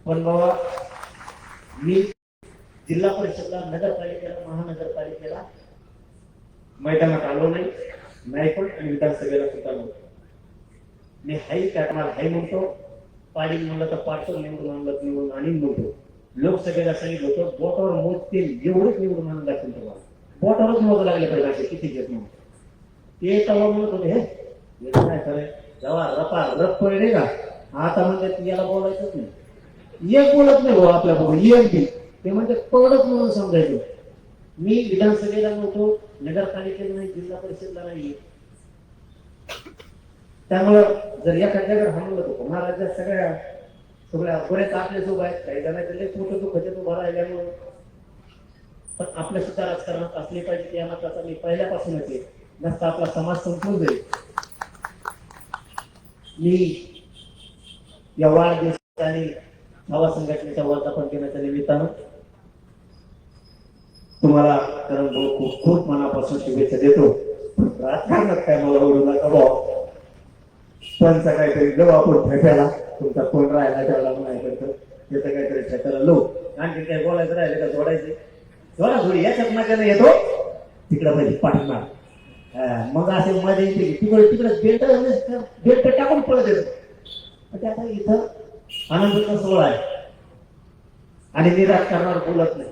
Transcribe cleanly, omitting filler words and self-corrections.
पण बाबा मी जिल्हा परिषदला, नगरपालिकेला, महानगरपालिकेला मैदानात आलो नाही पण, आणि विधानसभेला सुद्धा नव्हतो. मी हाई कॅटमाल हाई म्हणतो, पाडील म्हणलं तर पाडतो, निवडून आणलं निवडून आणि म्हणतो. लोकसभेला सांगितलं होतं बोटावर मोजतील एवढंच निवडून आणून दाखवून तुम्हाला, बोटावरच मोज लागले पाहिजे असे किती घेत म्हणून ते तेव्हा म्हणत होते. हे काय खरं जेव्हा रपा रप पडले का आता म्हणजे याला बोलायचंच नाही, एक बोलत नाही भाऊ आपल्या बघून एक बी, ते म्हणजे पडत म्हणून समजायचं. मी विधानसभेला नव्हतो, नगरपालिकेला नाही, जिल्हा परिषदला नाही. त्यामुळं जर एखाद्याकडे म्हणलं होतं महाराष्ट्रात सगळ्या बरेच आपले लोक आहेत, काही जणांचे मोठं दुःखाचे उभा राहिल्यामुळं, पण आपल्या सुद्धा राजकारणात असले पाहिजे त्या मताचा मी पहिल्यापासूनच आहे. नसता आपला समाज संपून जाईल. मी या वाढदिवस आणि नवा संघटनेच्या वर्धापन दिनाच्या निमित्तानं तुम्हाला करण भाऊ खूप खूप मनापासून शुभेच्छा देतो. राजकारणात काय मला ओढू नका भाऊ, पण काहीतरी लो आपण फेटायला तुमचा फोन राहिला त्याला नाही करतो त्याचं काहीतरी फेटायला लो. आणखी काही बोलायचं राहिलं का जोडायचं, जोडा जोडी याच्यात मजा येतो तिकडं पाहिजे पाठीमाग, मग असे मध्ये येते तिकडे बेल्ट टाकून पळत येतो. आता इथं आनंदाचा सोहळा आहे आणि मी राजकारणावर बोलत नाही.